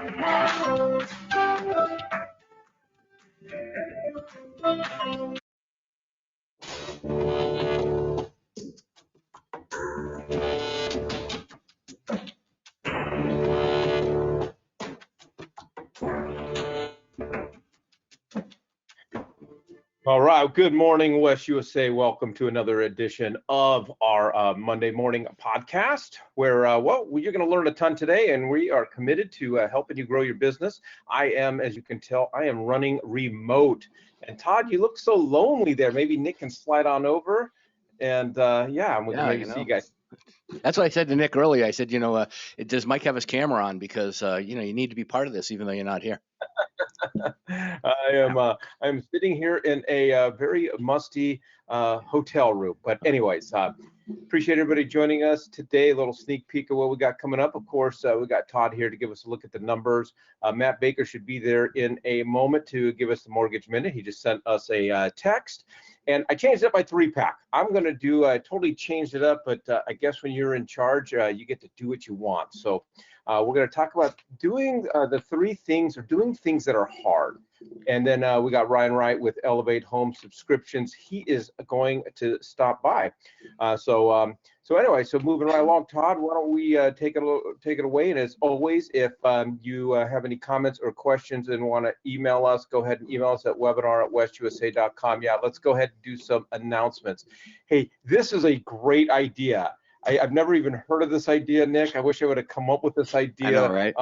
All right. Good morning, West USA. Welcome to another edition of our Monday morning podcast where, you're going to learn a ton today, and we are committed to helping you grow your business. I am, as you can tell, I am running remote. And Todd, you look so lonely there. Maybe Nick can slide on over. And I'm going to maybe see you guys. That's what I said to Nick earlier. I said, does Mike have his camera on? Because, you need to be part of this, even though you're not here. I'm sitting here in a very musty hotel room. But anyways, appreciate everybody joining us today. A little sneak peek of what we got coming up. Of course, we got Todd here to give us a look at the numbers. Matt Baker should be there in a moment to give us the mortgage minute. He just sent us a text. And I changed it up by 3-pack. I'm going to do, I totally changed it up, but I guess when you're in charge, you get to do what you want. So we're going to talk about doing the 3 things, or doing things that are hard. And then we got Wright with Elevate Homescriptions. He is going to stop by. So anyway, moving right along, Todd, why don't we take it away? And as always, if you have any comments or questions and want to email us, go ahead and email us at webinar@westusa.com. Yeah, let's go ahead and do some announcements. Hey, this is a great idea. I've never even heard of this idea, Nick. I wish I would have come up with this idea. I know, right?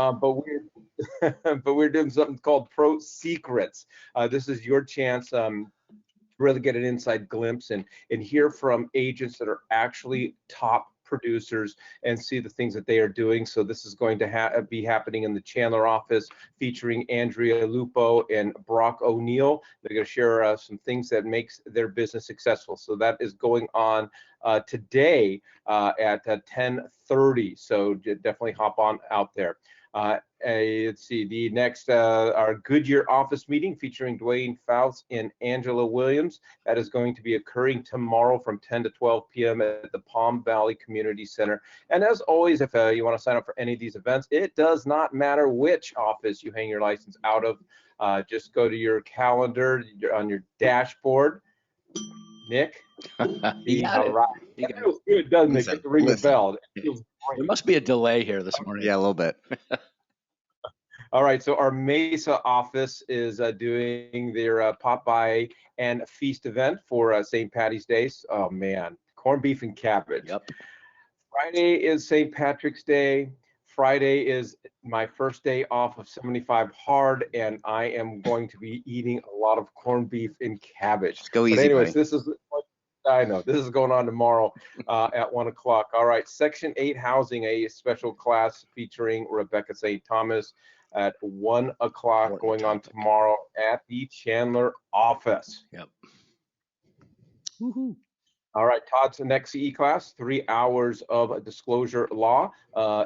But we're doing something called Pro Secrets. This is your chance really get an inside glimpse and hear from agents that are actually top producers and see the things that they are doing. So this is going to be happening in the Chandler office, featuring Andrea Lupo and Brock O'Neill. They're going to share some things that makes their business successful. So that is going on today at 10:30. So definitely hop on out there. Let's see, the next, our Goodyear office meeting featuring Dwayne Fouts and Angela Williams. That is going to be occurring tomorrow from 10 to 12 p.m. at the Palm Valley Community Center. And as always, if you want to sign up for any of these events, it does not matter which office you hang your license out of. Just go to your calendar on your dashboard. Nick? You got it. Right. It feels good, doesn't it? Get to ring the bell. It feels great. There must be a delay here this morning. Yeah, a little bit. All right, so our Mesa office is doing their pop by and feast event for St. Patty's Day. Oh man, corned beef and cabbage. Yep. Friday is St. Patrick's Day. Friday is my first day off of 75 hard, and I am going to be eating a lot of corned beef and cabbage. Let's go easy, but anyways, buddy. I know this is going on tomorrow at 1 o'clock. All right, Section 8 housing, a special class featuring Rebecca St. Thomas at 1 o'clock going on tomorrow at the Chandler office. Yep. Woohoo. All right, Todd's next CE class, 3 hours of disclosure law.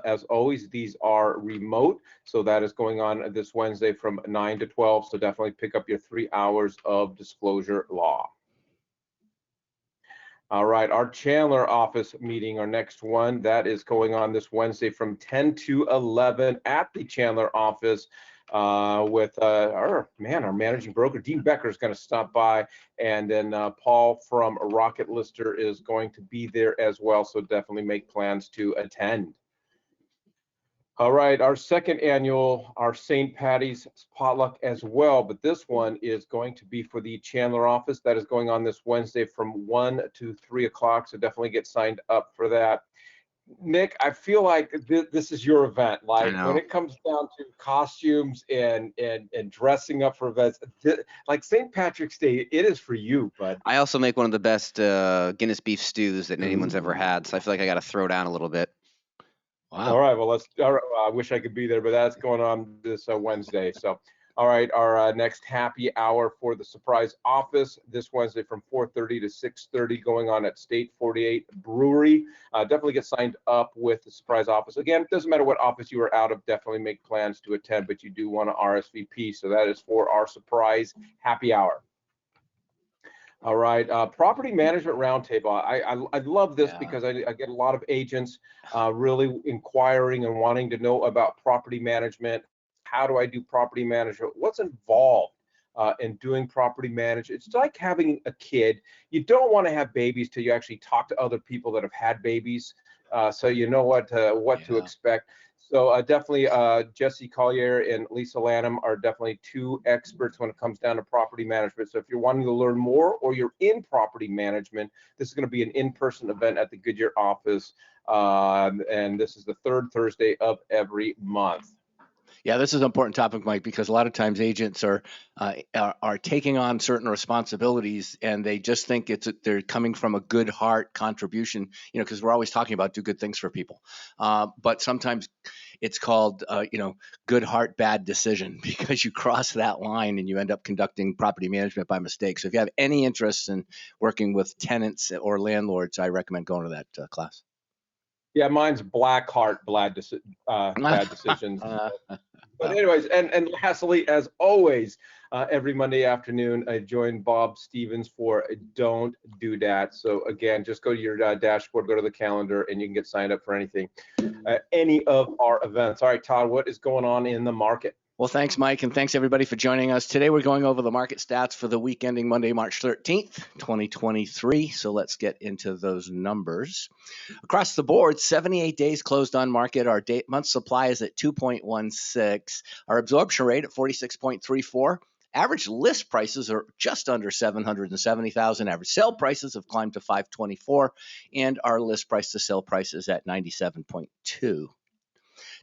As always, these are remote. So that is going on this Wednesday from 9 to 12. So definitely pick up your 3 hours of disclosure law. All right, our Chandler office meeting, our next one, that is going on this Wednesday from 10 to 11 at the Chandler office with our managing broker, Dean Becker, is going to stop by. And then Paul from Rocket Lister is going to be there as well. So definitely make plans to attend. All right, our second annual, our St. Patty's potluck as well, but this one is going to be for the Chandler office. That is going on this Wednesday from 1 to 3 o'clock, so definitely get signed up for that. Nick, I feel like this is your event. Like when it comes down to costumes and dressing up for events, like St. Patrick's Day, it is for you, bud. I also make one of the best Guinness beef stews that anyone's ever had, so I feel like I got to throw down a little bit. Wow. All right. Well, I wish I could be there, but that's going on this Wednesday. So, all right. Our next happy hour for the surprise office this Wednesday from 4:30 to 6:30 going on at State 48 Brewery. Definitely get signed up with the surprise office. Again, it doesn't matter what office you are out of. Definitely make plans to attend, but you do want to RSVP. So that is for our surprise happy hour. All right, property management roundtable. I love this because I get a lot of agents really inquiring and wanting to know about property management, how do I do property management? What's involved in doing property management? It's like having a kid. You don't want to have babies till you actually talk to other people that have had babies, so you know what to expect. So definitely Jesse Collier and Lisa Lanham are definitely two experts when it comes down to property management. So if you're wanting to learn more or you're in property management, this is going to be an in-person event at the Goodyear office. And this is the third Thursday of every month. Yeah, this is an important topic, Mike, because a lot of times agents are taking on certain responsibilities, and they just think they're coming from a good heart contribution. Because we're always talking about do good things for people, but sometimes it's called good heart, bad decision, because you cross that line and you end up conducting property management by mistake. So if you have any interest in working with tenants or landlords, I recommend going to that class. Yeah, mine's black heart, bad decisions. But anyways, and lastly, as always, every Monday afternoon, I join Bob Stevens for Don't Do That. So again, just go to your dashboard, go to the calendar, and you can get signed up for anything, any of our events. All right, Todd, what is going on in the market? Well, thanks, Mike, and thanks everybody for joining us. Today we're going over the market stats for the week ending Monday, March 13th, 2023. So let's get into those numbers. Across the board, 78 days closed on market. Our month supply is at 2.16. Our absorption rate at 46.34. Average list prices are just under 770,000. Average sale prices have climbed to 524, and our list price to sale price is at 97.2.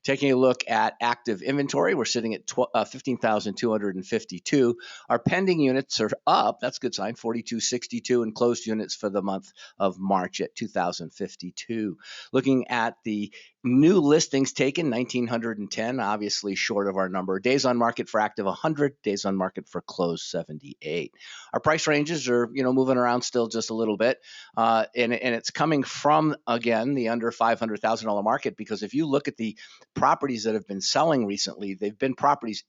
Taking a look at active inventory, we're sitting at 15,252. Our pending units are up. That's a good sign, 4,262, and closed units for the month of March at 2,052. Looking at the new listings taken, 1,910, obviously short of our number. Days on market for active, 100. Days on market for closed, 78. Our price ranges are, moving around still just a little bit, and it's coming from, again, the under $500,000 market, because if you look at the properties that have been selling recently, they've been properties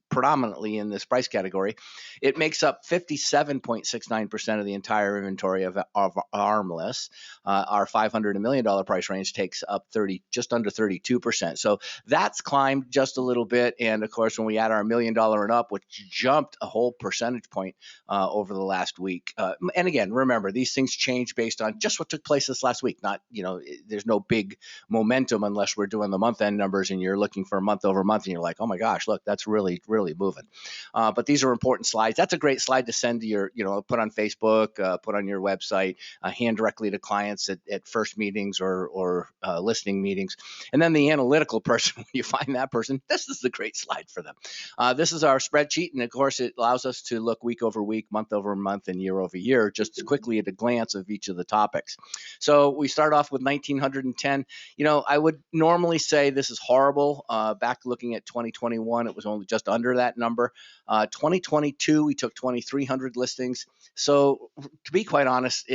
predominantly in this price category. It makes up 57.69% of the entire inventory of ARM lists. Our $500 to $1 million price range takes up just under 32%. So that's climbed just a little bit. And of course, when we add our $1 million and up, which jumped a whole percentage point over the last week. And again, remember, these things change based on just what took place this last week. Not, there's no big momentum unless we're doing the month end numbers and you're looking for month over month and you're like, oh my gosh, look, that's really moving. But these are important slides. That's a great slide to send to your, put on Facebook, put on your website, hand directly to clients at first meetings or listening meetings. And then the analytical person, when you find that person, this is the great slide for them. This is our spreadsheet. And of course, it allows us to look week over week, month over month, and year over year, just quickly at a glance of each of the topics. So we start off with 1,910. I would normally say this is horrible. Back looking at 2021, it was only just under that number. 2022, we took 2,300 listings. So to be quite honest,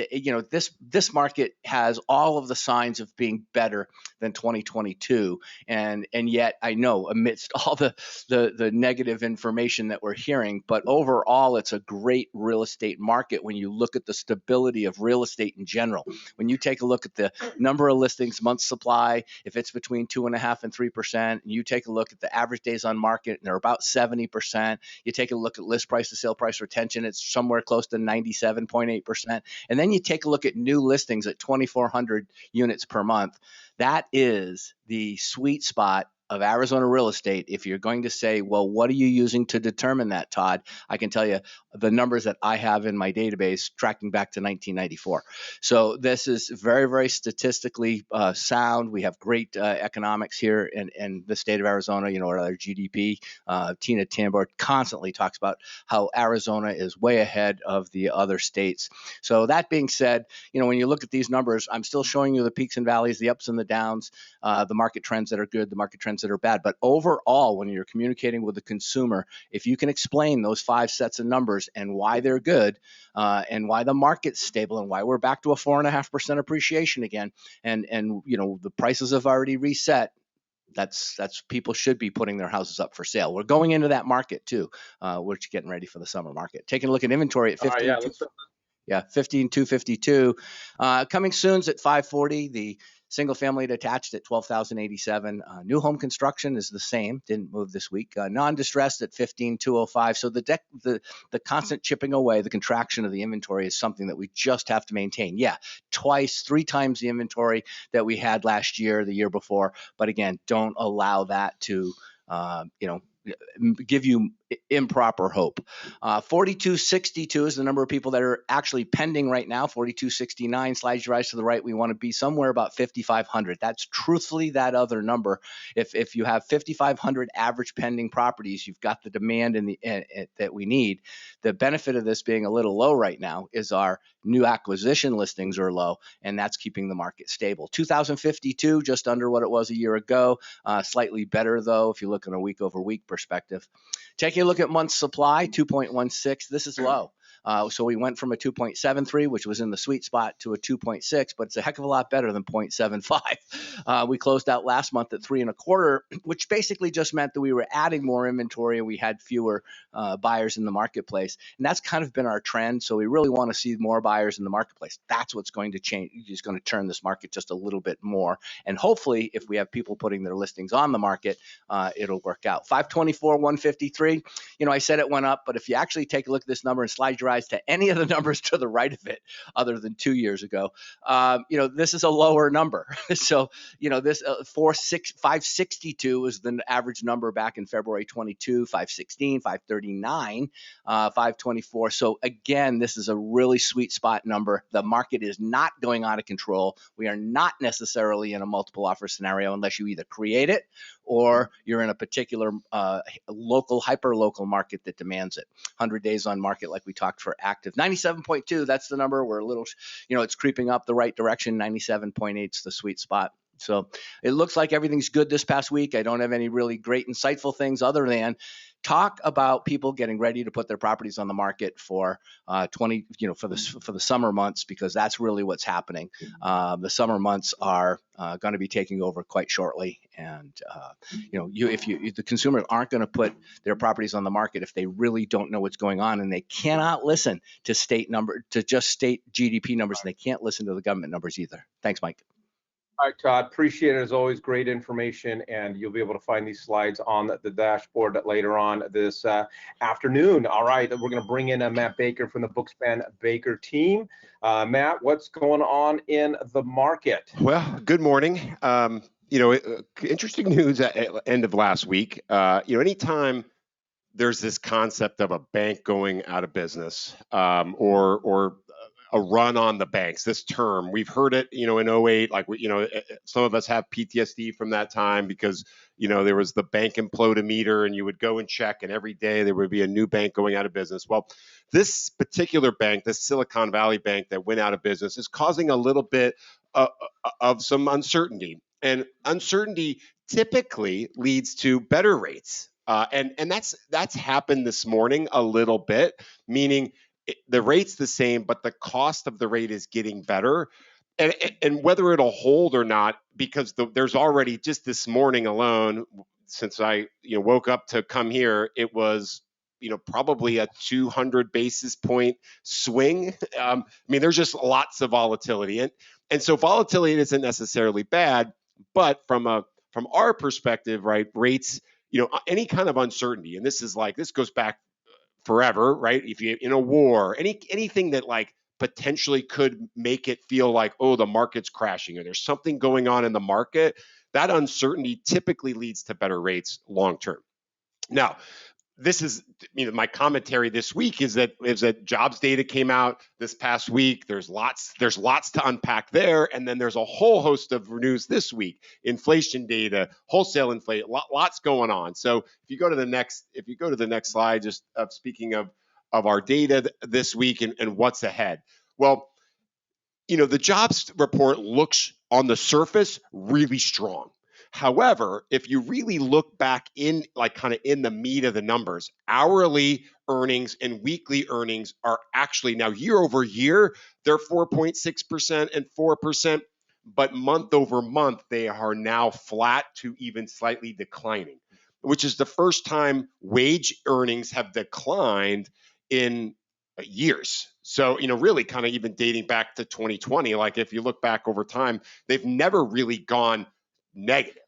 this market has all of the signs of being better than 2022. And yet I know amidst all the negative information that we're hearing, but overall, it's a great real estate market when you look at the stability of real estate in general. When you take a look at the number of listings, month supply, if it's between 2.5% and 3%, and you take a look at the average days on market, and they're about 70%. You take a look at list price to sale price retention, it's somewhere close to 97.8%. And then you take a look at new listings at 2,400 units per month. That is the sweet spot of Arizona real estate. If you're going to say, well, what are you using to determine that, Todd? I can tell you the numbers that I have in my database tracking back to 1994. So this is very, very statistically sound. We have great economics here in the state of Arizona, our GDP. Tina Tambor constantly talks about how Arizona is way ahead of the other states. So that being said, when you look at these numbers, I'm still showing you the peaks and valleys, the ups and the downs, the market trends that are good, the market trends that are bad. But overall, when you're communicating with the consumer, if you can explain those 5 sets of numbers and why they're good, and why the market's stable, and why we're back to a 4.5% appreciation again, and the prices have already reset, that's people should be putting their houses up for sale. We're going into that market too. We're getting ready for the summer market. Taking a look at inventory at 15. 15,252. Coming soon's at 540. Single family detached at 12,087. New home construction is the same, didn't move this week. Non-distressed at 15,205. So the constant chipping away, the contraction of the inventory is something that we just have to maintain. Yeah, three times the inventory that we had last year, the year before. But again, don't allow that to, give you improper hope. 4262 is the number of people that are actually pending right now. 4269 slides your eyes to the right. We want to be somewhere about 5,500. That's truthfully that other number. If you have 5,500 average pending properties, you've got the demand that we need. The benefit of this being a little low right now is our new acquisition listings are low, and that's keeping the market stable. 2,052, just under what it was a year ago. Slightly better though, if you look on a week over week perspective. Taking a look at months supply, 2.16. This is low. So we went from a 2.73, which was in the sweet spot, to a 2.6, but it's a heck of a lot better than 0.75. We closed out last month at 3.25, which basically just meant that we were adding more inventory and we had fewer buyers in the marketplace. And that's kind of been our trend. So we really want to see more buyers in the marketplace. That's what's going to change. It's going to turn this market just a little bit more. And hopefully, if we have people putting their listings on the market, it'll work out. 524, 153. I said it went up, but if you actually take a look at this number and slide your eyes to any of the numbers to the right of it, other than 2 years ago, this is a lower number. So, this 562 is the average number back in February 22, 516, 539, 524. So again, this is a really sweet spot number. The market is not going out of control. We are not necessarily in a multiple offer scenario unless you either create it or you're in a particular local, hyper-local market that demands it. 100 days on market, like we talked for active. 97.2, that's the number. We're a little, it's creeping up the right direction. 97.8 is the sweet spot. So it looks like everything's good this past week. I don't have any really great insightful things other than talk about people getting ready to put their properties on the market for for the summer months, because that's really what's happening. The summer months are going to be taking over quite shortly, and if the consumers aren't going to put their properties on the market if they really don't know what's going on, and they cannot listen to state GDP numbers, and they can't listen to the government numbers either. Thanks, Mike. All right, Todd, appreciate it as always. Great information, and you'll be able to find these slides on the dashboard later on this afternoon. All right, we're going to bring in Matt Baker from the Bookspan Baker team. Matt, what's going on in the market? Well, good morning. Interesting news at end of last week. Anytime there's this concept of a bank going out of business, or a run on the banks, this term, we've heard it, in 08, some of us have PTSD from that time because, there was the bank implodometer and you would go and check, and every day there would be a new bank going out of business. Well, this particular bank, this Silicon Valley bank that went out of business, is causing a little bit of some uncertainty, and uncertainty typically leads to better rates. And that's happened this morning a little bit, meaning the rate's the same, but the cost of the rate is getting better. And whether it'll hold or not, because there's already, just this morning alone, since I woke up to come here, it was probably a 200 basis point swing. There's just lots of volatility, and so volatility isn't necessarily bad, but from our perspective, right, rates, any kind of uncertainty, and this goes back forever, right? If you're in a war, anything that potentially could make it feel like, oh, the market's crashing or there's something going on in the market, that uncertainty typically leads to better rates long term. Now, this is, my commentary this week is that jobs data came out this past week. There's lots to unpack there, and then there's a whole host of news this week: inflation data, wholesale inflation, lots going on. So if you go to the next slide, just speaking of our data this week and what's ahead. Well, the jobs report looks on the surface really strong. However, if you really look back in in the meat of the numbers, hourly earnings and weekly earnings are actually now year over year, they're 4.6% and 4%, but month over month, they are now flat to even slightly declining, which is the first time wage earnings have declined in years. So, really kind of even dating back to 2020, like if you look back over time, they've never really gone negative,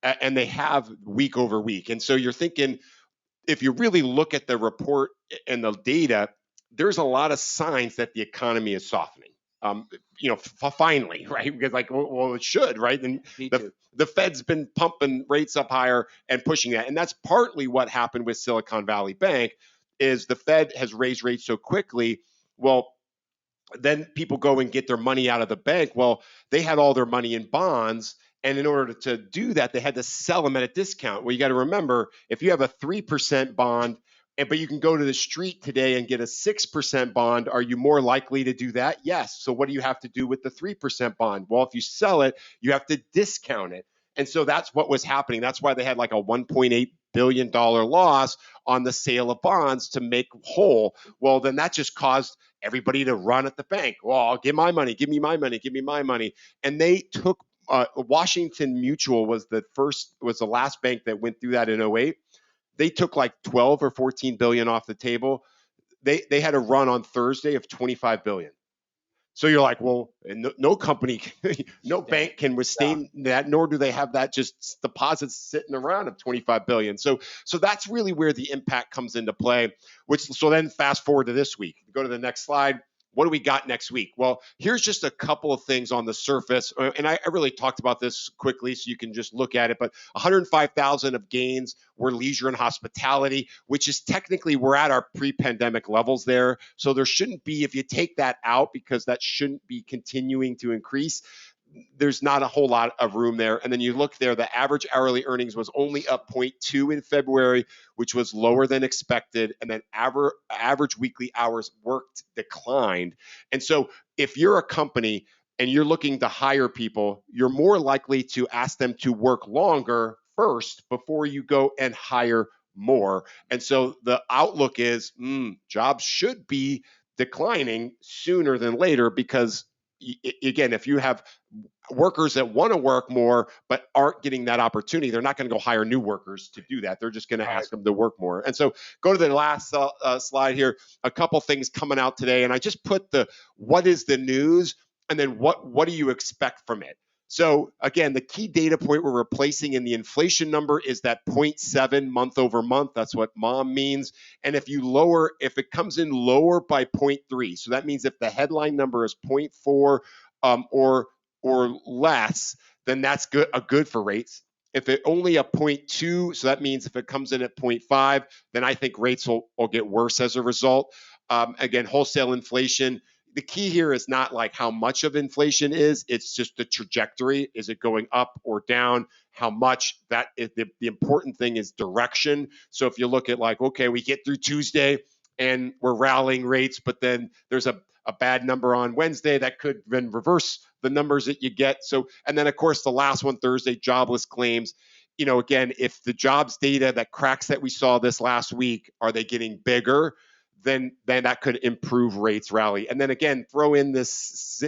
and they have week over week. And so you're thinking, if you really look at the report and the data, there's a lot of signs that the economy is softening. Finally, right? Because well, it should, right? And the Fed's been pumping rates up higher and pushing that, and that's partly what happened with Silicon Valley Bank. Is the Fed has raised rates so quickly. Well, then people go and get their money out of the bank. Well, they had all their money in bonds. And in order to do that, they had to sell them at a discount. Well, you got to remember, if you have a 3% bond, but you can go to the street today and get a 6% bond, are you more likely to do that? Yes. So what do you have to do with the 3% bond? Well, if you sell it, you have to discount it. And so that's what was happening. That's why they had like a $1.8 billion loss on the sale of bonds to make whole. Well, then that just caused everybody to run at the bank. Well, give my money, give me my money, give me my money. And they took Washington Mutual was the last bank that went through that in 2008. They took like 12 or 14 billion off the table. They had a run on Thursday of 25 billion. So you're like, well, no company, no bank can withstand that, nor do they have that just deposits sitting around of 25 billion. So that's really where the impact comes into play. So then fast forward to this week. Go to the next slide. What do we got next week? Well, here's just a couple of things on the surface. And I really talked about this quickly so you can just look at it. But 105,000 of gains were leisure and hospitality, which is technically we're at our pre-pandemic levels there. So there shouldn't be, if you take that out, because that shouldn't be continuing to increase, there's not a whole lot of room there. And then you look there, the average hourly earnings was only up 0.2 in February, which was lower than expected. And then average weekly hours worked declined. And so if you're a company and you're looking to hire people, you're more likely to ask them to work longer first before you go and hire more. And so the outlook is jobs should be declining sooner than later, because again, if you have workers that want to work more but aren't getting that opportunity, they're not going to go hire new workers to do that. They're just going to ask them to work more. And so go to the last slide here. A couple things coming out today, and I just put what is the news, and then what do you expect from it? So again, the key data point we're replacing in the inflation number is that 0.7 month over month. That's what mom means. And if it comes in lower by 0.3, so that means if the headline number is 0.4 or less, then that's good for rates. If it only a 0.2, so that means if it comes in at 0.5, then I think rates will get worse as a result. Again, wholesale inflation. The key here is not like how much of inflation is, it's just the trajectory. Is it going up or down? How much? That is the important thing is direction. So if you look at like, okay, we get through Tuesday and we're rallying rates, but then there's a bad number on Wednesday that could then reverse the numbers that you get. So, and then of course the last one, Thursday, jobless claims. Again, if the jobs data, that cracks that we saw this last week, are they getting bigger? Then that could improve rates rally. And then again, throw in this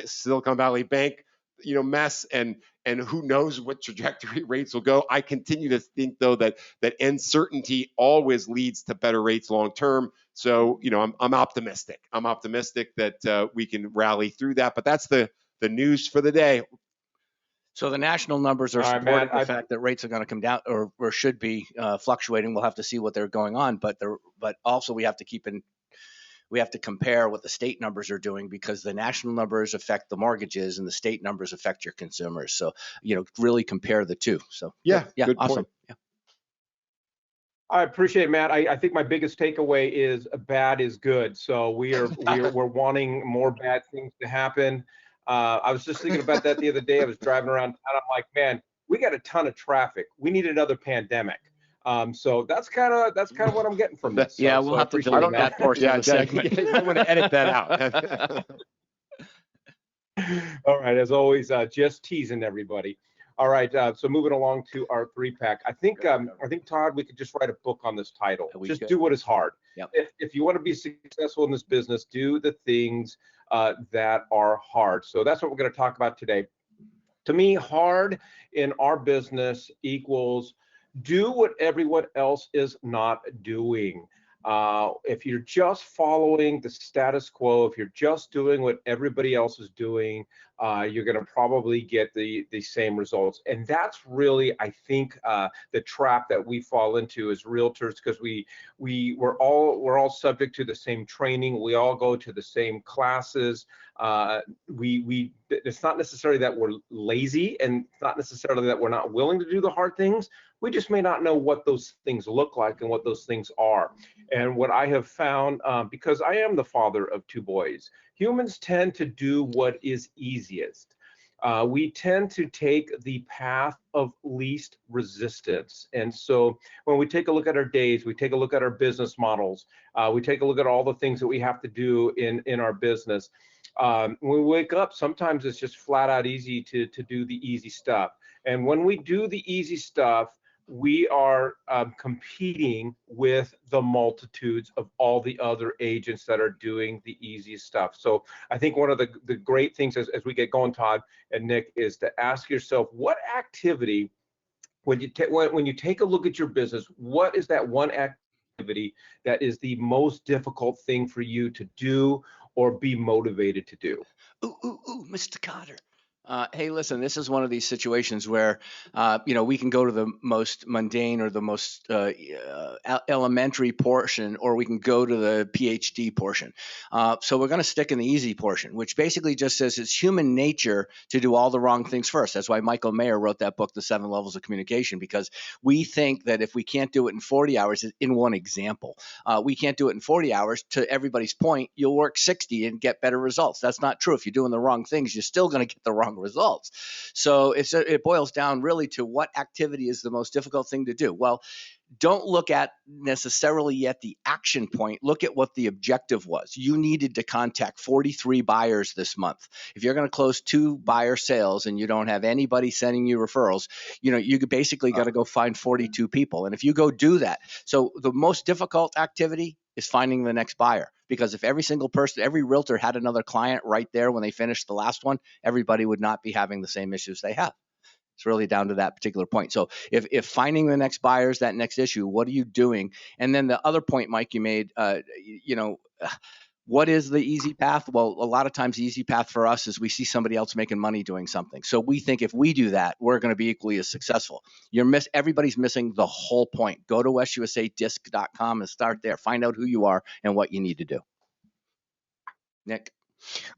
Silicon Valley Bank, mess, and who knows what trajectory rates will go. I continue to think though that uncertainty always leads to better rates long term. So I'm optimistic. I'm optimistic that we can rally through that. But that's the news for the day. So the national numbers are supporting the fact that rates are going to come down, or should be fluctuating. We'll have to see what they're going on, but also we have to compare what the state numbers are doing, because the national numbers affect the mortgages and the state numbers affect your consumers. So really compare the two. So yeah, good awesome. point. Yeah. I appreciate it, Matt. I think my biggest takeaway is bad is good. So we're wanting more bad things to happen. I was just thinking about that the other day. I was driving around town. I'm like, man, we got a ton of traffic. We need another pandemic. So that's kind of what I'm getting from this. Yeah, so we'll I have to appreciate delete that portion of the segment. I want to edit that out. All right, as always, just teasing everybody. All right, so moving along to our 3-pack. I think Todd, we could just write a book on this title. Just do what is hard. Yep. If you want to be successful in this business, do the things that are hard. So that's what we're going to talk about today. To me, hard in our business equals do what everyone else is not doing. If you're just following the status quo, if you're just doing what everybody else is doing, you're going to probably get the same results. And that's really, I think, the trap that we fall into as realtors, because we're all subject to the same training. We all go to the same classes. It's not necessarily that we're lazy, and it's not necessarily that we're not willing to do the hard things. We just may not know what those things look like and what those things are. And what I have found, because I am the father of 2 boys, humans tend to do what is easiest. We tend to take the path of least resistance. And so when we take a look at our days, we take a look at our business models, we take a look at all the things that we have to do in our business. When we wake up, sometimes it's just flat out easy to do the easy stuff. And when we do the easy stuff, we are competing with the multitudes of all the other agents that are doing the easy stuff. So I think one of the great things as we get going, Todd and Nick, is to ask yourself, what activity, when you take a look at your business, what is that one activity that is the most difficult thing for you to do or be motivated to do? Ooh, Mr. Carter. Hey, listen, this is one of these situations where, we can go to the most mundane or the most elementary portion, or we can go to the PhD portion. So we're going to stick in the easy portion, which basically just says it's human nature to do all the wrong things first. That's why Michael Mayer wrote that book, The 7 Levels of Communication, because we think that if we can't do it in 40 hours, in one example, we can't do it in 40 hours. To everybody's point, you'll work 60 and get better results. That's not true. If you're doing the wrong things, you're still going to get the wrong results. So it boils down really to what activity is the most difficult thing to do. Well, don't look at necessarily yet the action point. Look at what the objective was. You needed to contact 43 buyers this month. If you're going to close 2 buyer sales and you don't have anybody sending you referrals, you basically got to go find 42 people. And if you go do that, so the most difficult activity is finding the next buyer. Because if every single person, every realtor had another client right there when they finished the last one, everybody would not be having the same issues they have. It's really down to that particular point. So if finding the next buyer is that next issue, what are you doing? And then the other point, Mike, you made, what is the easy path? Well, a lot of times the easy path for us is we see somebody else making money doing something. So we think if we do that, we're going to be equally as successful. Everybody's missing the whole point. Go to westusadisk.com and start there. Find out who you are and what you need to do. Nick?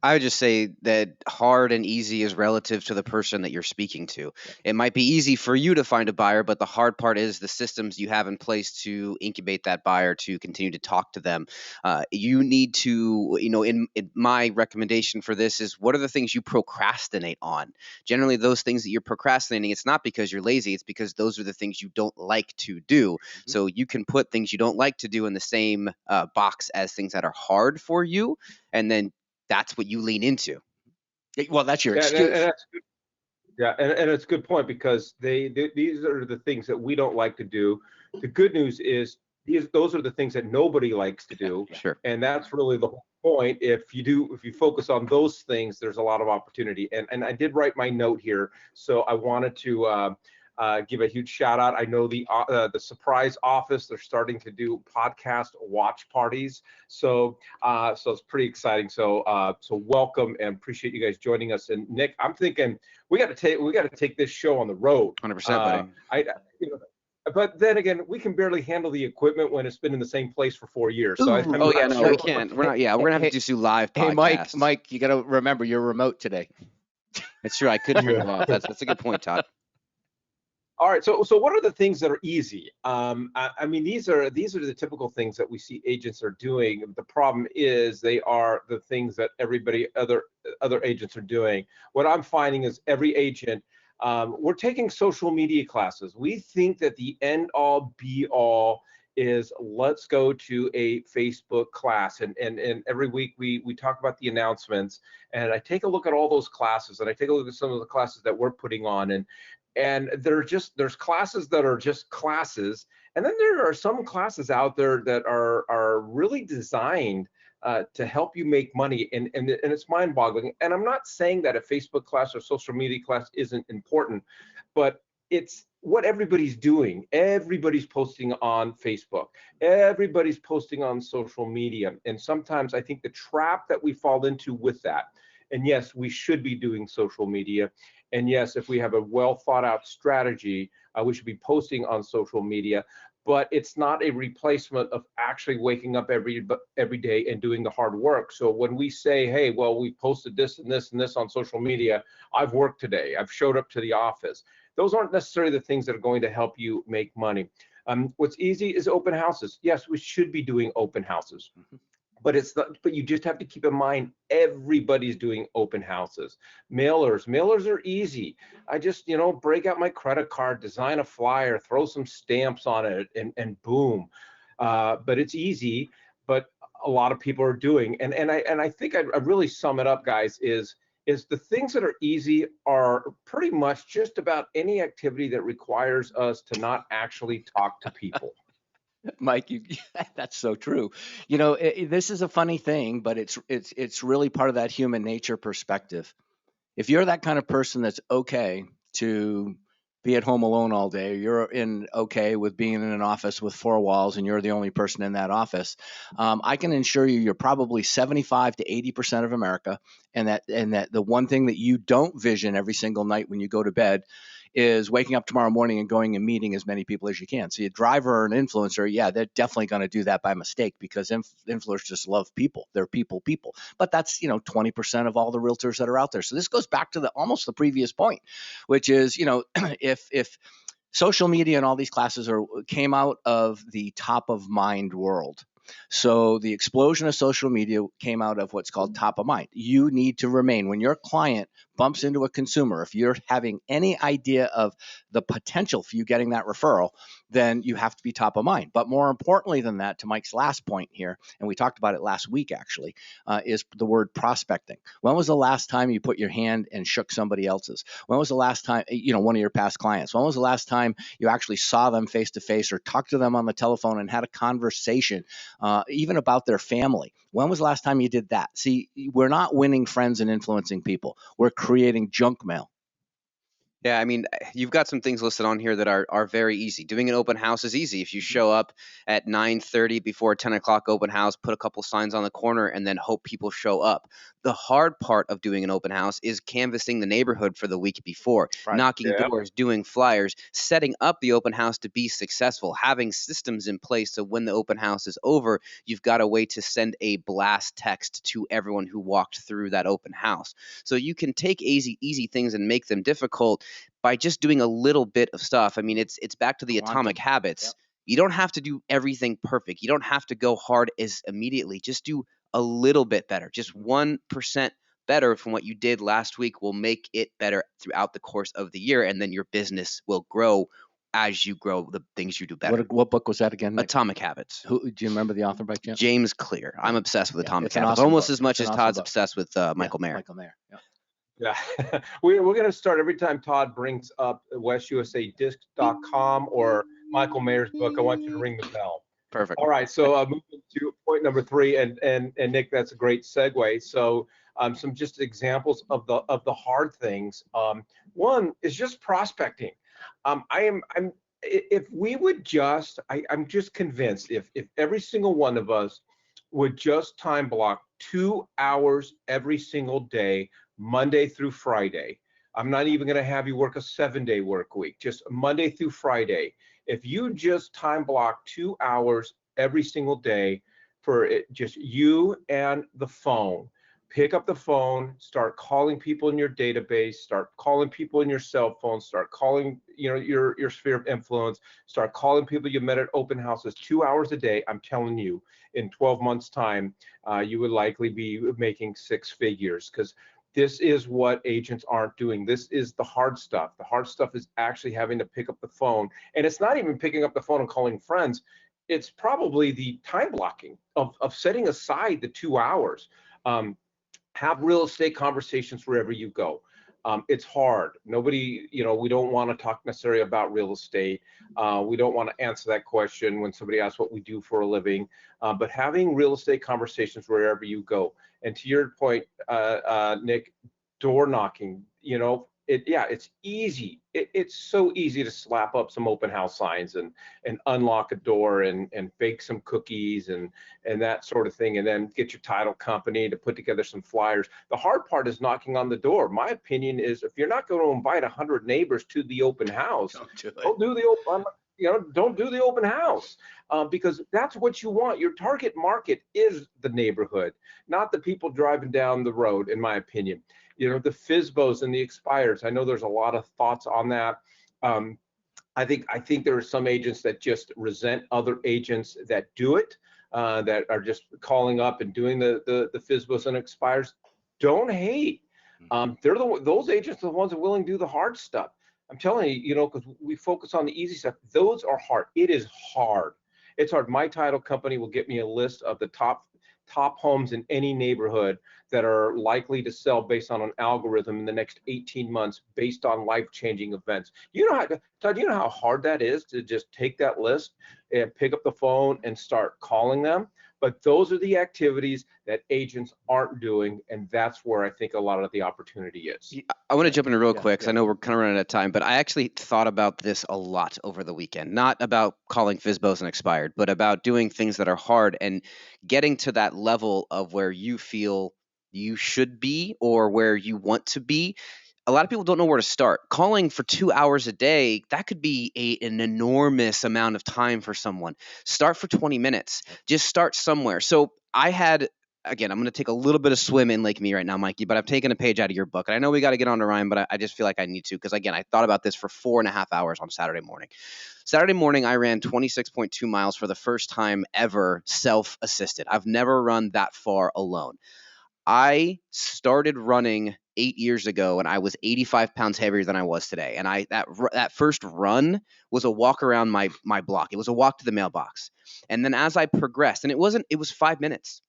I would just say that hard and easy is relative to the person that you're speaking to. It might be easy for you to find a buyer, but the hard part is the systems you have in place to incubate that buyer, to continue to talk to them. You need to, in my recommendation for this is, what are the things you procrastinate on? Generally, those things that you're procrastinating, it's not because you're lazy, it's because those are the things you don't like to do. Mm-hmm. So you can put things you don't like to do in the same box as things that are hard for you, and then that's what you lean into. Well, that's your excuse. And that's good. Yeah, and it's a good point, because these are the things that we don't like to do. The good news is those are the things that nobody likes to do. Sure. And that's really the whole point. If you focus on those things, there's a lot of opportunity. And I did write my note here, so I wanted to give a huge shout out. I know the Surprise office, they're starting to do podcast watch parties. So it's pretty exciting. So welcome, and appreciate you guys joining us. And Nick, I'm thinking we got to take this show on the road. 100%, buddy. But then again, we can barely handle the equipment when it's been in the same place for 4 years. So we can't. We're gonna have to do live podcasts. Hey, Mike, you got to remember you're remote today. It's true. I could turn it off. That's a good point, Todd. All right, so what are the things that are easy? I mean, these are the typical things that we see agents are doing. The problem is they are the things that other agents are doing. What I'm finding is every agent, we're taking social media classes. We think that the end all be all is let's go to a Facebook class, and every week we talk about the announcements, and I take a look at all those classes, and I take a look at some of the classes that we're putting on, and there's classes that are just classes, and then there are some classes out there that are really designed to help you make money, and it's mind-boggling. And I'm not saying that a Facebook class or social media class isn't important, but it's what everybody's doing. Everybody's posting on Facebook. Everybody's posting on social media. And sometimes I think the trap that we fall into with that, and yes, we should be doing social media. And yes, if we have a well thought out strategy, we should be posting on social media, but it's not a replacement of actually waking up every day and doing the hard work. So when we say, hey, well, we posted this and this and this on social media, I've worked today, I've showed up to the office, those aren't necessarily the things that are going to help you make money. What's easy is open houses. Yes, we should be doing open houses. But it's not, but you just have to keep in mind everybody's doing open houses. Mailers are easy. I just, break out my credit card, design a flyer, throw some stamps on it, and boom. But it's easy, but a lot of people are doing. And I think I really sum it up, guys, is the things that are easy are pretty much just about any activity that requires us to not actually talk to people. Mike, that's so true. This is a funny thing, but it's really part of that human nature perspective. If you're that kind of person that's okay to be at home alone all day, you're okay with being in an office with four walls and you're the only person in that office, I can assure you're probably 75 to 80% of America, and that the one thing that you don't vision every single night when you go to bed is waking up tomorrow morning and going and meeting as many people as you can. See, a driver or an influencer, yeah, they're definitely going to do that by mistake, because influencers just love people. They're people. But that's 20% of all the realtors that are out there. So this goes back to almost the previous point, which is if social media and all these classes came out of the top of mind world. So the explosion of social media came out of what's called top of mind. You need to remain, when your client bumps into a consumer, if you're having any idea of the potential for you getting that referral, then you have to be top of mind. But more importantly than that, to Mike's last point here, and we talked about it last week actually, is the word prospecting. When was the last time you put your hand and shook somebody else's? When was the last time, one of your past clients, when was the last time you actually saw them face to face or talked to them on the telephone and had a conversation, even about their family? When was the last time you did that? See, we're not winning friends and influencing people. We're creating junk mail. Yeah, I mean, you've got some things listed on here that are very easy. Doing an open house is easy. If you show up at 9:30 before 10 o'clock open house, put a couple signs on the corner, and then hope people show up. The hard part of doing an open house is canvassing the neighborhood for the week before, Right. knocking Yeah. doors, doing flyers, setting up the open house to be successful, having systems in place so when the open house is over, you've got a way to send a blast text to everyone who walked through that open house. So you can take easy things and make them difficult by just doing a little bit of stuff. I mean, it's back to the atomic habits. Yep. You don't have to do everything perfect. You don't have to go hard as immediately. Just do a little bit better. Just 1% better from what you did last week will make it better throughout the course of the year, and then your business will grow as you grow the things you do better. What book was that again, Nick? Atomic Habits. Do you remember the author by chance? James Clear. I'm obsessed with Yeah, Atomic it's an Habits, awesome almost book. as much It's as an Todd's awesome book. obsessed with Michael Mayer. Michael Mayer. Yeah. Yeah, we're going to start every time Todd brings up WestUSADisc.com or Michael Mayer's book. I want you to ring the bell. Perfect. All right, so moving to point number 3, and Nick, that's a great segue. So some just examples of the hard things. One is just prospecting. If we would just, I'm just convinced if every single one of us would just time block 2 hours every single day, Monday through Friday. I'm not even going to have you work a 7-day work week, just Monday through Friday. If you just time block 2 hours every single day for just you and the phone, pick up the phone, start calling people in your database, start calling people in your cell phone, start calling your sphere of influence, start calling people you met at open houses 2 hours a day. I'm telling you, in 12 months time, you would likely be making 6 figures, because this is what agents aren't doing. This is the hard stuff. The hard stuff is actually having to pick up the phone. And it's not even picking up the phone and calling friends. It's probably the time blocking of setting aside the 2 hours. Have real estate conversations wherever you go. It's hard. Nobody, we don't want to talk necessarily about real estate. We don't want to answer that question when somebody asks what we do for a living, but having real estate conversations wherever you go. And to your point, Nick, door knocking, it's easy. It's so easy to slap up some open house signs and unlock a door and bake some cookies and that sort of thing, and then get your title company to put together some flyers. The hard part is knocking on the door. My opinion is, if you're not going to invite 100 neighbors to the open house, don't do the open. Don't do the open house, because that's what you want. Your target market is the neighborhood, not the people driving down the road, in my opinion. The FSBOs and the expires. I know there's a lot of thoughts on that. I think there are some agents that just resent other agents that do it, that are just calling up and doing the FSBOs and expires. Don't hate. Those agents are the ones that are willing to do the hard stuff. I'm telling you, because we focus on the easy stuff. Those are hard. It is hard. It's hard. My title company will get me a list of the top homes in any neighborhood that are likely to sell based on an algorithm in the next 18 months based on life-changing events. Todd, you know how hard that is to just take that list and pick up the phone and start calling them? But those are the activities that agents aren't doing, and that's where I think a lot of the opportunity is. I want to jump in real quick, because I know we're kind of running out of time, but I actually thought about this a lot over the weekend. Not about calling FSBOs and expired, but about doing things that are hard and getting to that level of where you feel you should be or where you want to be. A lot of people don't know where to start. Calling for 2 hours a day, that could be an enormous amount of time for someone. Start for 20 minutes. Just start somewhere. So I had, again, I'm going to take a little bit of swim in Lake Me right now, Mikey, but I've taken a page out of your book. And I know we got to get on to Ryan, but I just feel like I need to, because again, I thought about this for 4.5 hours on Saturday morning. Saturday morning, I ran 26.2 miles for the first time ever, self-assisted. I've never run that far alone. I started running 8 years ago, and I was 85 pounds heavier than I was today. And that first run was a walk around my block. It was a walk to the mailbox. And then as I progressed, and it was 5 minutes,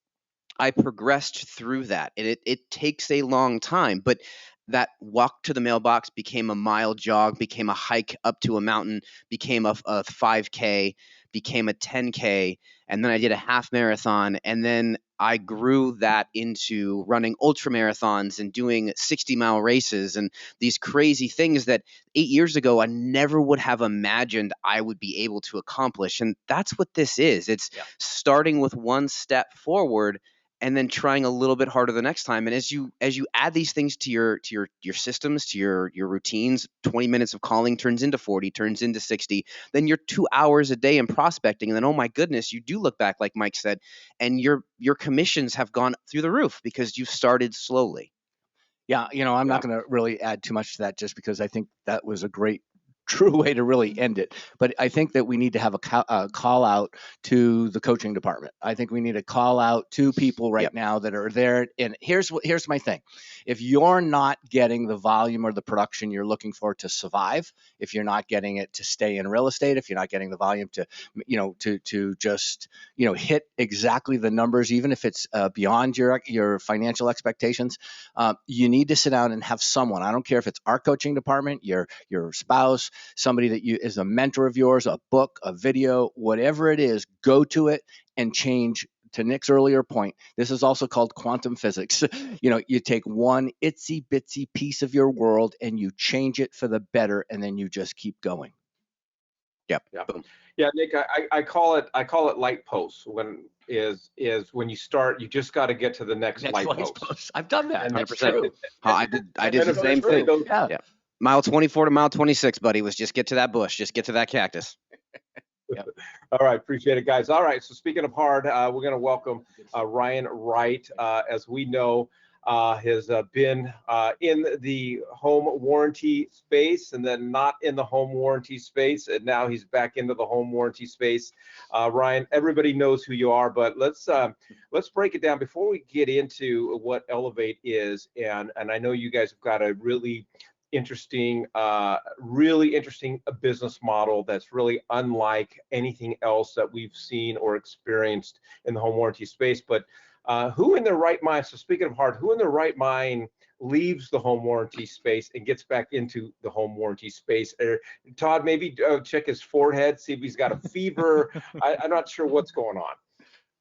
I progressed through that. And it takes a long time, but that walk to the mailbox became a mile jog, became a hike up to a mountain, became a 5K, became a 10K, and then I did a half marathon, and then I grew that into running ultra marathons and doing 60-mile races and these crazy things that 8 years ago I never would have imagined I would be able to accomplish. And that's what this is. It's starting with one step forward and then trying a little bit harder the next time. And as you add these things to your systems, to your routines, 20 minutes of calling turns into 40, turns into 60, then you're 2 hours a day in prospecting. And then, oh my goodness, you do look back, like Mike said, and your commissions have gone through the roof because you've started slowly. Yeah, I'm not going to really add too much to that, just because I think that was a great, true way to really end it. But I think that we need to have a call out to the coaching department. I think we need to call out to people right now that are there. And here's my thing. If you're not getting the volume or the production you're looking for to survive, if you're not getting it to stay in real estate, if you're not getting the volume to, to just, hit exactly the numbers, even if it's beyond your financial expectations, you need to sit down and have someone. I don't care if it's our coaching department, your spouse, somebody that is a mentor of yours, a book, a video, whatever it is, go to it and change. To Nick's earlier point, this is also called quantum physics. You take one itsy bitsy piece of your world and you change it for the better, and then you just keep going. Yep. Yeah, Nick, I call it light posts. When you start, you just got to get to the next light post. I've done that. 100%. I did the same thing. Yeah. Mile 24 to mile 26, buddy, was just get to that bush, just get to that cactus. All right, appreciate it, guys. All right, so speaking of hard, we're going to welcome Ryan Wright. As we know, has been in the home warranty space, and then not in the home warranty space, and now he's back into the home warranty space. Ryan, everybody knows who you are, but let's break it down before we get into what Elevate is. And I know you guys have got a really interesting business model that's really unlike anything else that we've seen or experienced in the home warranty space. But who in their right mind, so speaking of hard, who in their right mind leaves the home warranty space and gets back into the home warranty space? Todd, maybe check his forehead, see if he's got a fever. I'm not sure what's going on.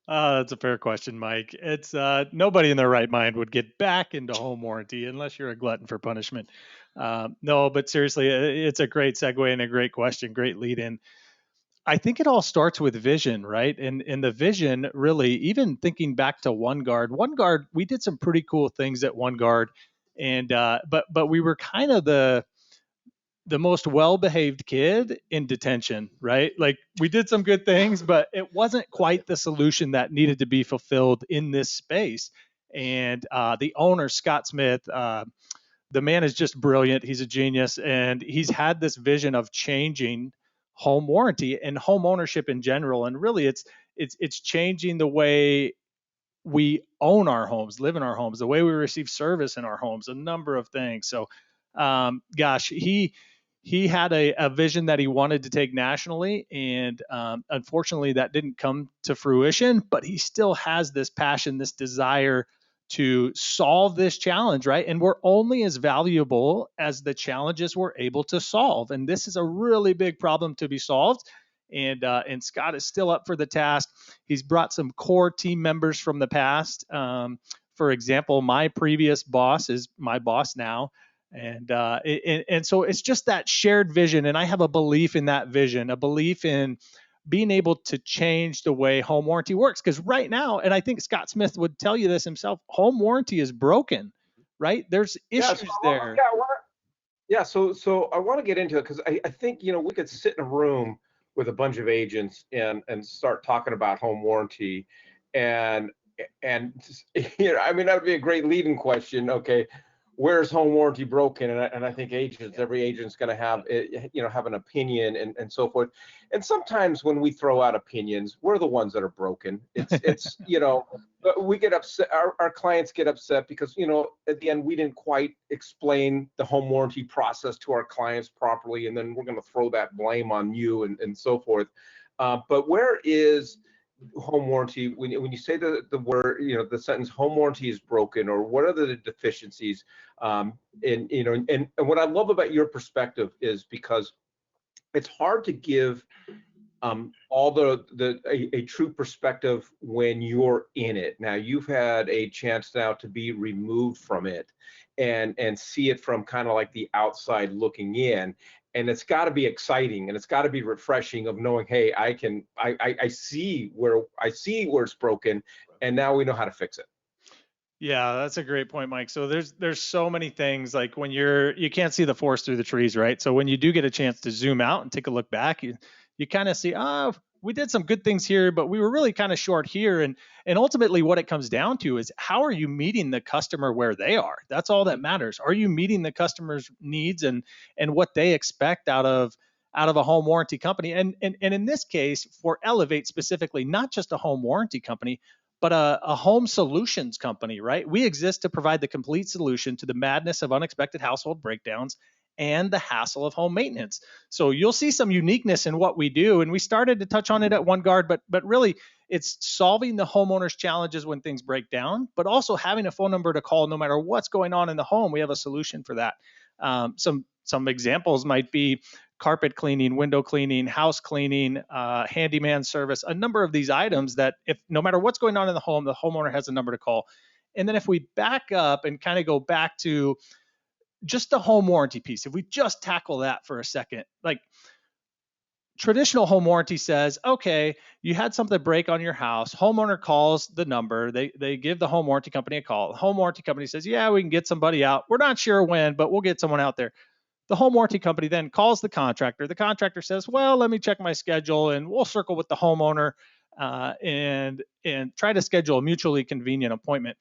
That's a fair question, Mike. It's nobody in their right mind would get back into home warranty unless you're a glutton for punishment. No, but seriously, it's a great segue and a great question, great lead in. I think it all starts with vision, right? And the vision really, even thinking back to OneGuard, we did some pretty cool things at OneGuard, and but we were kind of the most well-behaved kid in detention, right? Like we did some good things, but it wasn't quite the solution that needed to be fulfilled in this space. And the owner, Scott Smith, the man is just brilliant. He's a genius, and he's had this vision of changing home warranty and home ownership in general. And really, it's changing the way we own our homes, live in our homes, the way we receive service in our homes, a number of things. So, gosh, he had a vision that he wanted to take nationally, and unfortunately, that didn't come to fruition. But he still has this passion, this desire to solve this challenge, right? And we're only as valuable as the challenges we're able to solve. And this is a really big problem to be solved. And Scott is still up for the task. He's brought some core team members from the past. For example, my previous boss is my boss now. And so it's just that shared vision. And I have a belief in that vision, a belief in being able to change the way home warranty works. Because right now, and I think Scott Smith would tell you this himself, home warranty is broken, right? There's issues there. So I want to get into it because I think, we could sit in a room with a bunch of agents and start talking about home warranty. And that would be a great leading question. Okay, where's home warranty broken? And I think every agent's going to have, have an opinion and so forth. And sometimes when we throw out opinions, we're the ones that are broken. It's but we get upset. Our clients get upset because, at the end, we didn't quite explain the home warranty process to our clients properly. And then we're going to throw that blame on you and so forth. But where is home warranty when you say the word, the sentence home warranty is broken, or what are the deficiencies? And what I love about your perspective is because it's hard to give all a true perspective when you're in it. Now you've had a chance now to be removed from it and see it from kind of like the outside looking in. And it's got to be exciting, and it's got to be refreshing of knowing, hey, I see where it's broken, and now we know how to fix it. Yeah, that's a great point, Mike. So there's so many things, like when you can't see the forest through the trees, right? So when you do get a chance to zoom out and take a look back, you kind of see, we did some good things here, but we were really kind of short here. And ultimately what it comes down to is, how are you meeting the customer where they are? That's all that matters. Are you meeting the customer's needs and what they expect out of a home warranty company? And in this case, for Elevate specifically, not just a home warranty company, but a home solutions company, right? We exist to provide the complete solution to the madness of unexpected household breakdowns and the hassle of home maintenance. So you'll see some uniqueness in what we do. And we started to touch on it at OneGuard, but really it's solving the homeowner's challenges when things break down, but also having a phone number to call no matter what's going on in the home. We have a solution for that. Some examples might be carpet cleaning, window cleaning, house cleaning, handyman service, a number of these items that if no matter what's going on in the home, the homeowner has a number to call. And then if we back up and kind of go back to just the home warranty piece, if we just tackle that for a second, like traditional home warranty says, okay, you had something break on your house, homeowner calls the number, they give the home warranty company a call. The home warranty company says, yeah, we can get somebody out. We're not sure when, but we'll get someone out there. The home warranty company then calls the contractor. The contractor says, well, let me check my schedule, and we'll circle with the homeowner and try to schedule a mutually convenient appointment.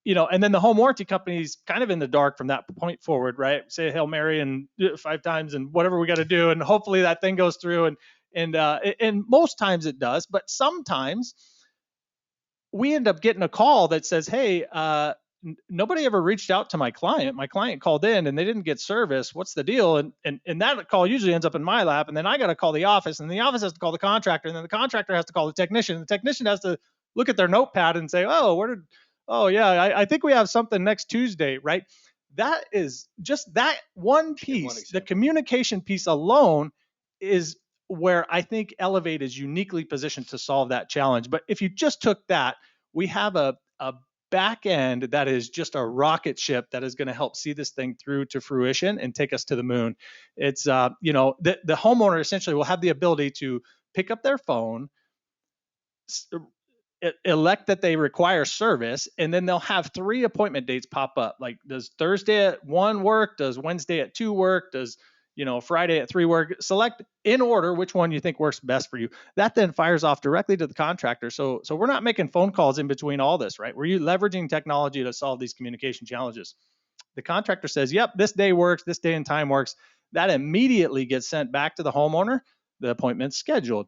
And then the home warranty company's kind of in the dark from that point forward, right? Say Hail Mary and 5 times and whatever we got to do, and hopefully that thing goes through. And most times it does, but sometimes we end up getting a call that says, hey, nobody ever reached out to my client. My client called in and they didn't get service. What's the deal? And that call usually ends up in my lap. And then I got to call the office, and the office has to call the contractor, and then the contractor has to call the technician. The technician has to look at their notepad and say, oh yeah, I think we have something next Tuesday, right? That is just that one piece. The communication piece alone is where I think Elevate is uniquely positioned to solve that challenge. But if you just took that, we have a back end that is just a rocket ship that is going to help see this thing through to fruition and take us to the moon. It's, the homeowner essentially will have the ability to pick up their phone, elect that they require service, and then they'll have 3 appointment dates pop up. Like, does Thursday at 1 work? Does Wednesday at 2 work? Does Friday at 3 work? Select in order which one you think works best for you. That then fires off directly to the contractor. So we're not making phone calls in between all this, right? We're leveraging technology to solve these communication challenges. The contractor says, yep, this day works, this day and time works. That immediately gets sent back to the homeowner. The appointment's scheduled.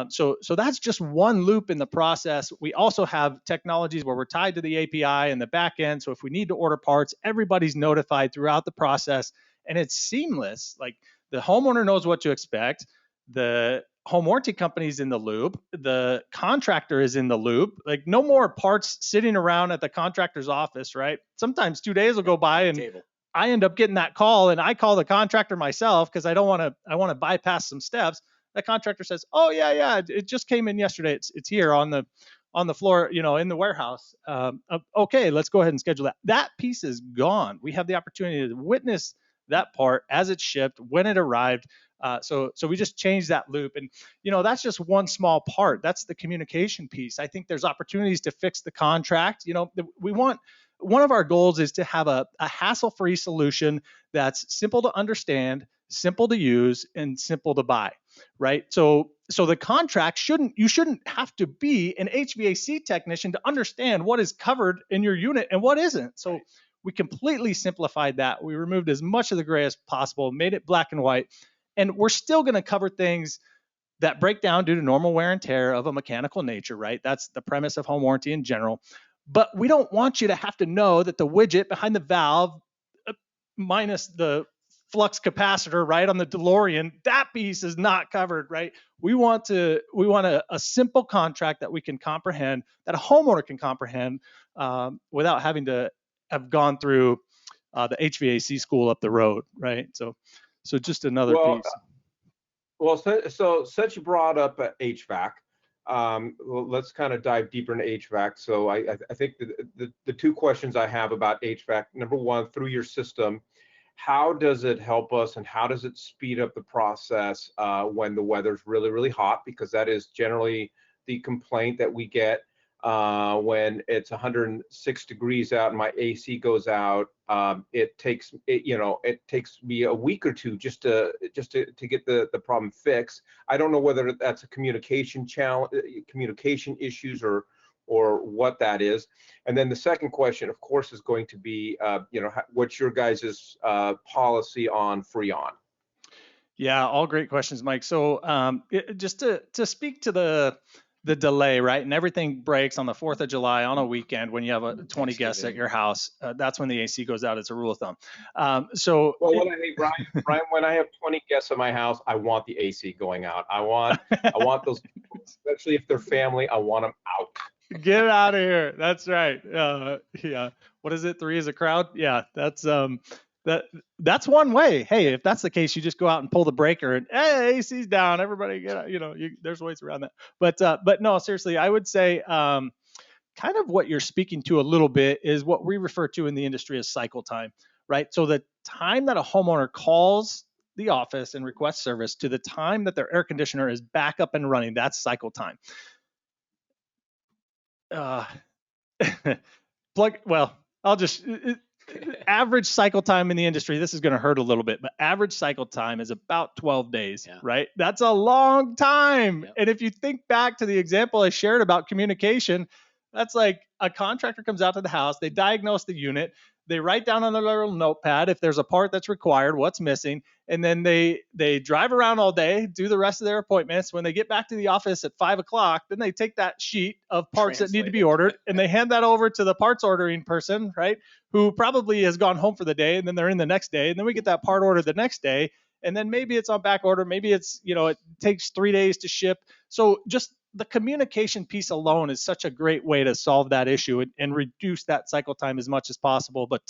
So that's just one loop in the process. We also have technologies where we're tied to the API and the back end. So if we need to order parts, everybody's notified throughout the process, and it's seamless. Like, the homeowner knows what to expect. The home warranty company's in the loop. The contractor is in the loop. Like, no more parts sitting around at the contractor's office, right? Sometimes 2 days will go by and I end up getting that call, and I call the contractor myself because I want to bypass some steps. The contractor says, "Oh yeah, it just came in yesterday. It's here on the floor, in the warehouse. Okay, let's go ahead and schedule that." That piece is gone. We have the opportunity to witness that part as it's shipped, when it arrived. So we just changed that loop, and that's just one small part. That's the communication piece. I think there's opportunities to fix the contract. One of our goals is to have a hassle-free solution that's simple to understand, simple to use, and simple to buy, right? So the contract you shouldn't have to be an HVAC technician to understand what is covered in your unit and what isn't. So we completely simplified that. We removed as much of the gray as possible, made it black and white, and we're still going to cover things that break down due to normal wear and tear of a mechanical nature, right? That's the premise of home warranty in general. But we don't want you to have to know that the widget behind the valve, minus the flux capacitor, right, on the DeLorean, that piece is not covered, right? We want a simple contract that we can comprehend, that a homeowner can comprehend, without having to have gone through the HVAC school up the road, right? So just another piece. Well, so since you brought up HVAC, let's kind of dive deeper into HVAC. So I think the 2 questions I have about HVAC, number one, through your system, how does it help us and how does it speed up the process when the weather's really, really hot? Because that is generally the complaint that we get when it's 106 degrees out and my AC goes out. It takes me a week or 2 just to get the problem fixed. I don't know whether that's a communication challenge, communication issues, or what that is. And then the second question, of course, is going to be, what's your guys' policy on Freon? Yeah, all great questions, Mike. So just to speak to the delay, right? And everything breaks on the 4th of July on a weekend when you have 20 guests at your house. That's when the AC goes out. It's a rule of thumb. Ryan, when I have 20 guests at my house, I want the AC going out. I want those people, especially if they're family, I want them out. Get out of here. That's right. Yeah. What is it? 3 is a crowd. Yeah. That's one way. Hey, if that's the case, you just go out and pull the breaker and, hey, AC's down. Everybody get out. There's ways around that. But no, seriously, I would say kind of what you're speaking to a little bit is what we refer to in the industry as cycle time, right? So the time that a homeowner calls the office and requests service to the time that their air conditioner is back up and running, that's cycle time. Average cycle time in the industry, this is going to hurt a little bit, but average cycle time is about 12 days, right? That's a long time. Yeah. And if you think back to the example I shared about communication, that's like a contractor comes out to the house, they diagnose the unit, they write down on their little notepad if there's a part that's required, what's missing, and then they drive around all day, do the rest of their appointments. When they get back to the office at 5 o'clock, then they take that sheet of parts that need to be ordered and they hand that over to the parts ordering person, right, who probably has gone home for the day, and then they're in the next day, and then we get that part ordered the next day, and then maybe it's on back order, maybe it's, it takes 3 days to ship. So just the communication piece alone is such a great way to solve that issue and reduce that cycle time as much as possible. But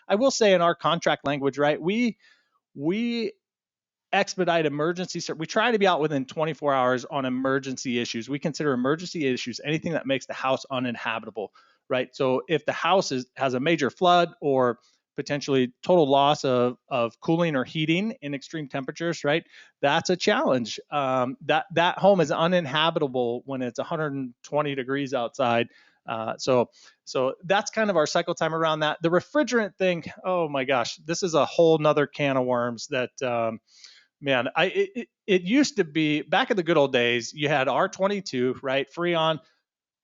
I will say in our contract language, right, we expedite emergency. We try to be out within 24 hours on emergency issues. We consider emergency issues anything that makes the house uninhabitable, right? So if the house has a major flood or potentially total loss of cooling or heating in extreme temperatures, right? That's a challenge. That home is uninhabitable when it's 120 degrees outside. So that's kind of our cycle time around that. The refrigerant thing, oh my gosh, this is a whole nother can of worms that, man, it used to be back in the good old days, you had R22, right? Freon.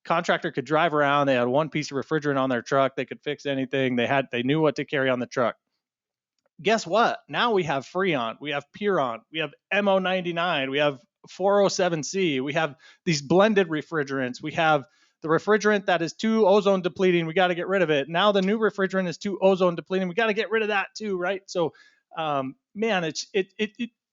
Contractor could drive around. They had one piece of refrigerant on their truck. They could fix anything. They knew what to carry on the truck. Guess what? Now we have Freon, we have Puron, we have MO99, we have 407C, we have these blended refrigerants. We have the refrigerant that is too ozone depleting. We got to get rid of it. Now the new refrigerant is too ozone depleting. We got to get rid of that too, right? So, man,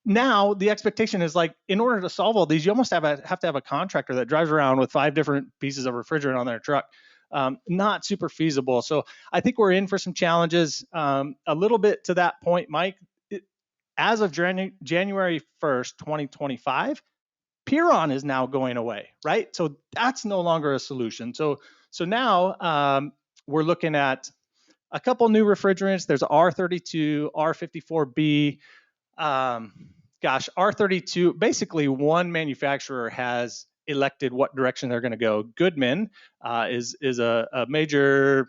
now the expectation is like, in order to solve all these, you almost have to have a contractor that drives around with 5 different pieces of refrigerant on their truck. Not super feasible. So I think we're in for some challenges. A little bit to that point, Mike, as of January 1st, 2025, Puron is now going away, right? So that's no longer a solution. So now we're looking at a couple new refrigerants. There's R32, R54B. R32, basically one manufacturer has elected what direction they're going to go. Goodman is a major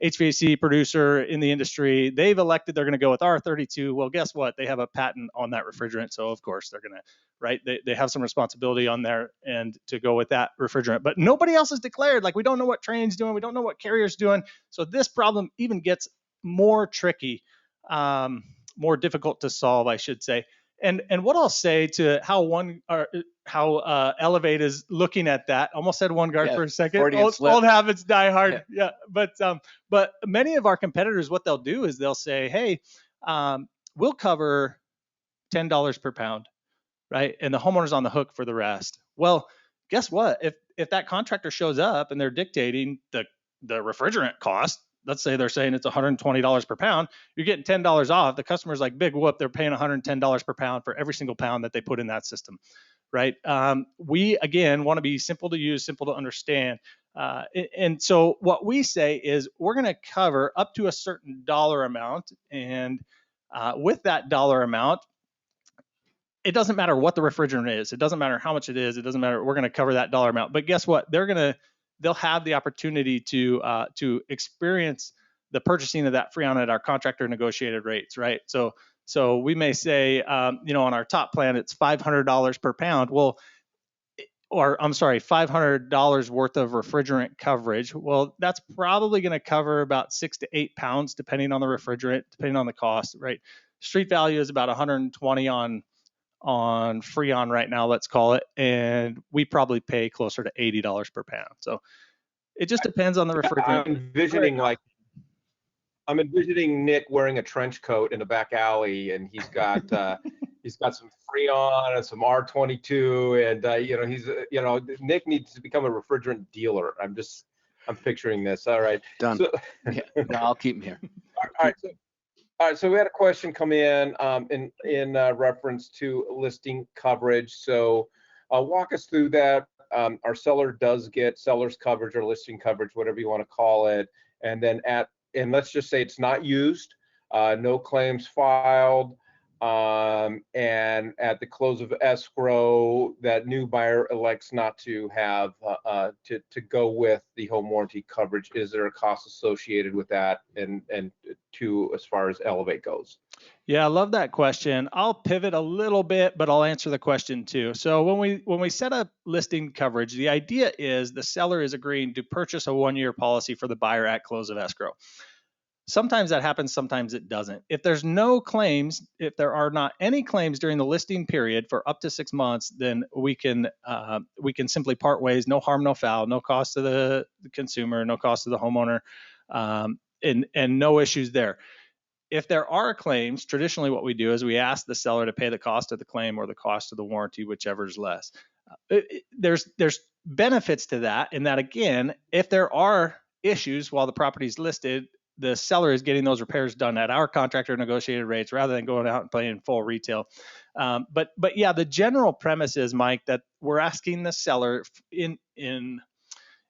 HVAC producer in the industry. They've elected they're going to go with R32. Well, guess what? They have a patent on that refrigerant. So of course they're going to, right? They have some responsibility on their end to go with that refrigerant, but nobody else has declared. Like, we don't know what Trane's doing. We don't know what Carrier's doing. So this problem even gets more tricky, more difficult to solve, I should say. And what I'll say to how Elevate is looking at that, almost said OneGuard for a second. Old habits die hard. Yeah. But many of our competitors, what they'll do is they'll say, hey, we'll cover $10 per pound, right? And the homeowner's on the hook for the rest. Well, guess what? If that contractor shows up and they're dictating the refrigerant cost, let's say they're saying it's $120 per pound, you're getting $10 off. The customer's like, big whoop, they're paying $110 per pound for every single pound that they put in that system, right? We, again, want to be simple to use, simple to understand. And so what we say is we're going to cover up to a certain dollar amount. And with that dollar amount, it doesn't matter what the refrigerant is. It doesn't matter how much it is. It doesn't matter. We're going to cover that dollar amount. But guess what? They'll have the opportunity to experience the purchasing of that Freon at our contractor negotiated rates, right? So we may say, on our top plan, it's $500 per pound. Well, or I'm sorry, $500 worth of refrigerant coverage. Well, that's probably going to cover about 6 to 8 pounds, depending on the refrigerant, depending on the cost, right? Street value is about 120 on Freon right now, let's call it, and we probably pay closer to $80 per pound. So it just depends on the refrigerant. I'm envisioning Nick wearing a trench coat in a back alley, and he's got some Freon and some R22, and Nick needs to become a refrigerant dealer. I'm picturing this. All right, done. So, yeah, no, I'll keep him here. All right, so we had a question come in reference to listing coverage. So walk us through that. Our seller does get seller's coverage or listing coverage, whatever you want to call it. And then and let's just say it's not used, no claims filed, and at the close of escrow, that new buyer elects not to have to go with the home warranty coverage. Is there a cost associated with that, and to as far as Elevate goes? Yeah, I love that question. I'll pivot a little bit, but I'll answer the question too. So when we set up listing coverage, the idea is the seller is agreeing to purchase a 1-year policy for the buyer at close of escrow. Sometimes that happens, sometimes it doesn't. If there's no claims, if there are not any claims during the listing period for up to 6 months, then we can simply part ways. No harm, no foul, no cost to the consumer, no cost to the homeowner, and no issues there. If there are claims, traditionally what we do is we ask the seller to pay the cost of the claim or the cost of the warranty, whichever is less. There's benefits to that, in that, again, if there are issues while the property is listed, the seller is getting those repairs done at our contractor negotiated rates rather than going out and paying full retail. But yeah, the general premise is, Mike, that we're asking the seller in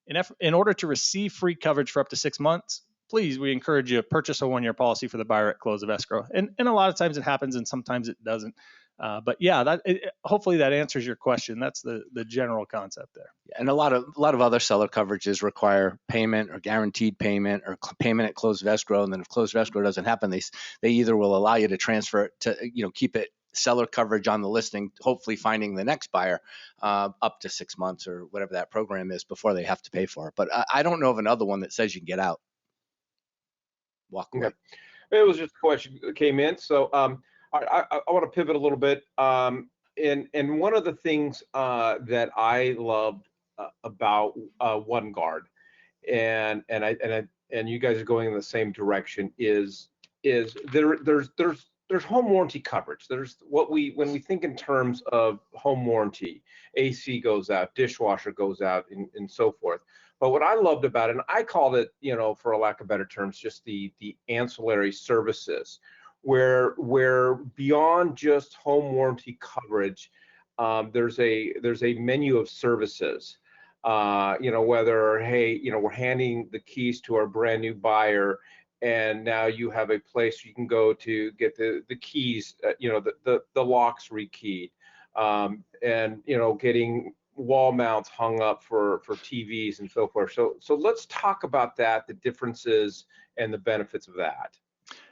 In order to receive free coverage for up to 6 months, please, we encourage you to purchase a 1-year policy for the buyer at close of escrow. And a lot of times it happens and sometimes it doesn't. But yeah, hopefully that answers your question. That's the general concept there. And a lot of other seller coverages require payment or guaranteed payment or payment at close of escrow. And then if close of escrow doesn't happen, they either will allow you to transfer it to, keep it seller coverage on the listing, hopefully finding the next buyer up to 6 months or whatever that program is before they have to pay for it. But I don't know of another one that says you can get out. Walk away. Okay. It was just a question that came in. So I want to pivot a little bit. And one of the things that I loved about OneGuard, and you guys are going in the same direction, is there's home warranty coverage. There's when we think in terms of home warranty, AC goes out, dishwasher goes out, and so forth. But what I loved about it, and I called it, for a lack of better terms, just the ancillary services, where beyond just home warranty coverage, there's a menu of services. Whether, hey, we're handing the keys to our brand new buyer, and now you have a place you can go to get the keys, the locks rekeyed, and getting wall mounts hung up for TVs and so forth. So let's talk about that, the differences and the benefits of that.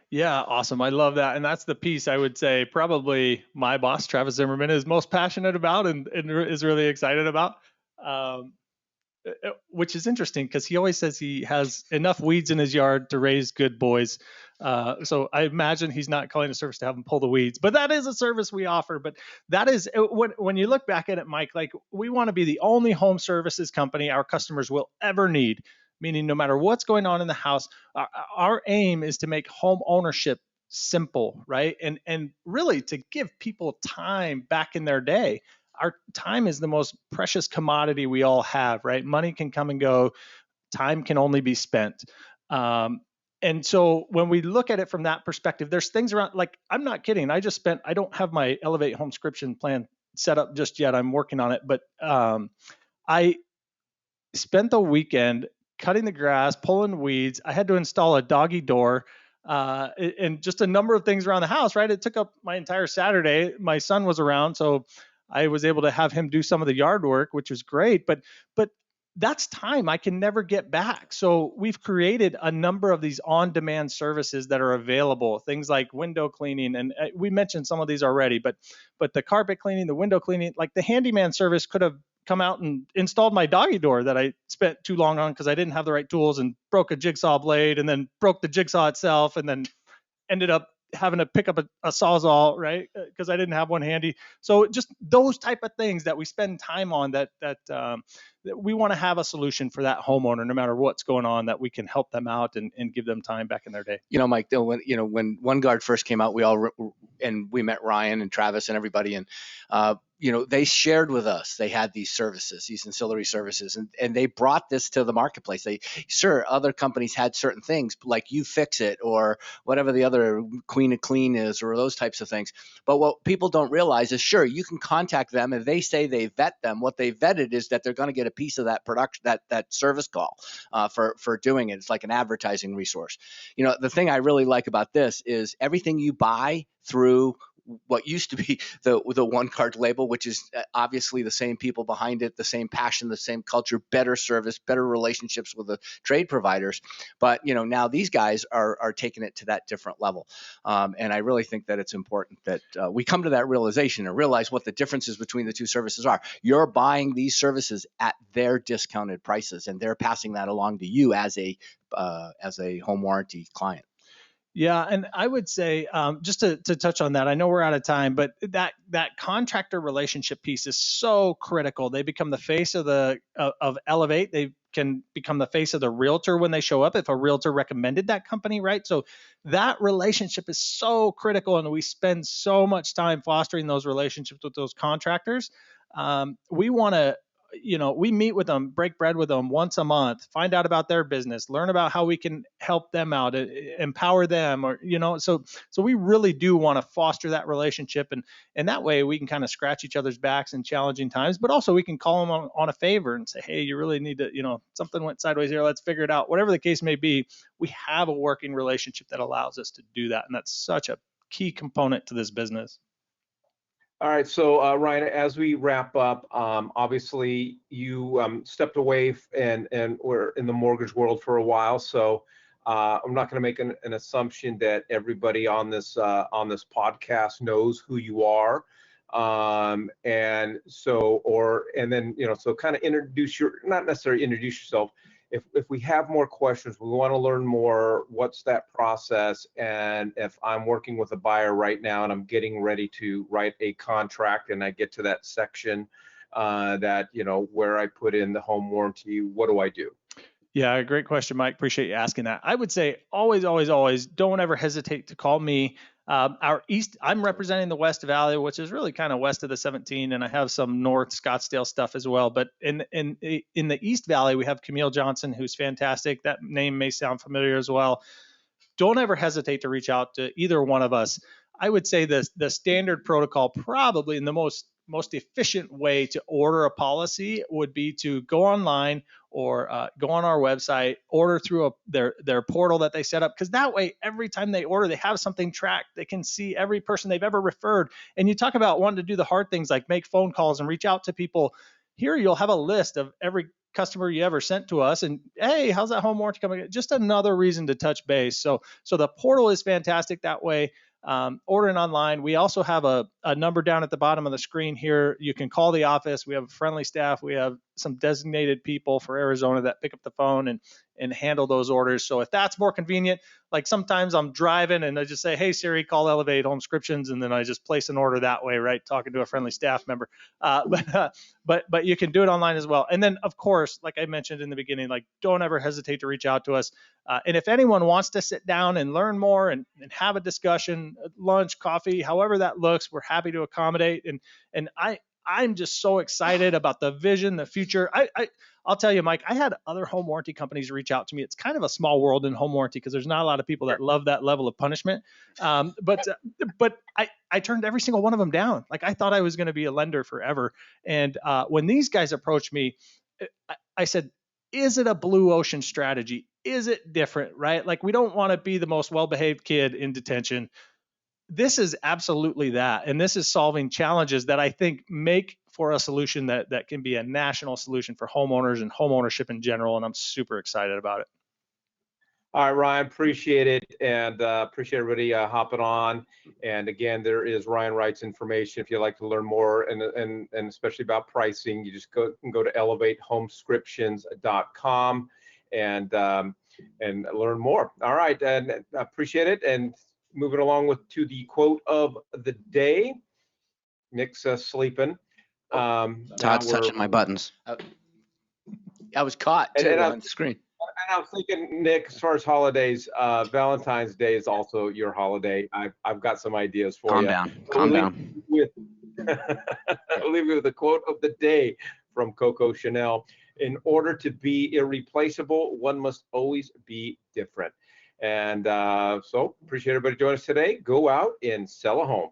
Yeah, awesome. I love that. And that's the piece I would say probably my boss, Travis Zimmerman, is most passionate about and is really excited about, which is interesting because he always says he has enough weeds in his yard to raise good boys. So I imagine he's not calling a service to have them pull the weeds, but that is a service we offer. But that is, when you look back at it, Mike, like, we want to be the only home services company our customers will ever need. Meaning, no matter what's going on in the house, our aim is to make home ownership simple, right? And really to give people time back in their day. Our time is the most precious commodity we all have, right? Money can come and go. Time can only be spent. And so when we look at it from that perspective, there's things around, like, I'm not kidding. I don't have my Elevate Homescription plan set up just yet. I'm working on it, but I spent the weekend cutting the grass, pulling weeds. I had to install a doggy door, and just a number of things around the house, right? It took up my entire Saturday. My son was around, so I was able to have him do some of the yard work, which was great, but that's time I can never get back. So we've created a number of these on-demand services that are available, things like window cleaning. And we mentioned some of these already, but the carpet cleaning, the window cleaning, like the handyman service could have come out and installed my doggy door that I spent too long on because I didn't have the right tools and broke a jigsaw blade and then broke the jigsaw itself and then ended up having to pick up a Sawzall, right? Because I didn't have one handy. So just those type of things that we spend time on that we want to have a solution for that homeowner, no matter what's going on, that we can help them out and give them time back in their day. Mike, when OneGuard first came out, we met Ryan and Travis and everybody, and they shared with us, they had these services, these ancillary services, and they brought this to the marketplace. Sure, other companies had certain things like You Fix It or whatever the other Queen of Clean is, or those types of things. But what people don't realize is, sure, you can contact them if they say they vet them. What they vetted is that they're going to get a piece of that production, that service call for doing it. It's like an advertising resource. The thing I really like about this is everything you buy through what used to be the OneGuard label, which is obviously the same people behind it, the same passion, the same culture, better service, better relationships with the trade providers. But now these guys are taking it to that different level, and I really think that it's important that we come to that realization and realize what the differences between the two services are. You're buying these services at their discounted prices, and they're passing that along to you as a home warranty client. Yeah, and I would say, just to touch on that, I know we're out of time, but that contractor relationship piece is so critical. They become the face of Elevate. They can become the face of the realtor when they show up, if a realtor recommended that company, right? So that relationship is so critical, and we spend so much time fostering those relationships with those contractors. We want to we meet with them, break bread with them once a month, find out about their business, learn about how we can help them out, empower them, or, so we really do want to foster that relationship. And that way we can kind of scratch each other's backs in challenging times, but also we can call them on a favor and say, hey, you really need to, something went sideways here. Let's figure it out. Whatever the case may be, we have a working relationship that allows us to do that. And that's such a key component to this business. All right, so Ryan, as we wrap up, obviously you stepped away and were in the mortgage world for a while, so I'm not going to make an assumption that everybody on this podcast knows who you are, and then so kind of not necessarily introduce yourself. If we have more questions, we want to learn more, what's that process? And if I'm working with a buyer right now and I'm getting ready to write a contract and I get to that section that, where I put in the home warranty, what do I do? Yeah, great question, Mike. Appreciate you asking that. I would say always, always, always don't ever hesitate to call me. I'm representing the West Valley, which is really kind of west of the 17, and I have some North Scottsdale stuff as well. But in the East Valley, we have Camille Johnson, who's fantastic. That name may sound familiar as well. Don't ever hesitate to reach out to either one of us. I would say the standard protocol, probably in the most efficient way to order a policy, would be to go online or go on our website, order through their portal that they set up, because that way every time they order, they have something tracked. They can see every person they've ever referred. And you talk about wanting to do the hard things like make phone calls and reach out to people. Here you'll have a list of every customer you ever sent to us, and hey, how's that home warranty coming? Just another reason to touch base. So the portal is fantastic that way. Ordering online. We also have a number down at the bottom of the screen here. You can call the office. We have friendly staff. We have some designated people for Arizona that pick up the phone and handle those orders. So if that's more convenient, like sometimes I'm driving and I just say, hey, Siri, call Elevate Homescriptions, and then I just place an order that way, right? Talking to a friendly staff member. But you can do it online as well. And then, of course, like I mentioned in the beginning, like don't ever hesitate to reach out to us. And if anyone wants to sit down and learn more and have a discussion, lunch, coffee, however that looks, we're happy to accommodate. And I'm just so excited about the vision, the future. I'll tell you, Mike, I had other home warranty companies reach out to me. It's kind of a small world in home warranty because there's not a lot of people that love that level of punishment. But I turned every single one of them down. Like I thought I was going to be a lender forever. And when these guys approached me, I said, is it a blue ocean strategy? Is it different, right? Like we don't want to be the most well-behaved kid in detention. This is absolutely that. And this is solving challenges that I think make for a solution that can be a national solution for homeowners and home ownership in general. And I'm super excited about it. All right, Ryan, appreciate it. And appreciate everybody hopping on. And again, there is Ryan Wright's information. If you'd like to learn more and especially about pricing, you just go to elevatehomescriptions.com and learn more. All right, and I appreciate it. And moving along to the quote of the day. Nick's sleeping. Todd's touching my buttons. I was caught too on the screen. And I was thinking, Nick, as far as holidays, Valentine's Day is also your holiday. I've got some ideas for you. Calm down. I'll leave you with the quote of the day from Coco Chanel. In order to be irreplaceable, one must always be different. And so appreciate everybody joining us today. Go out and sell a home.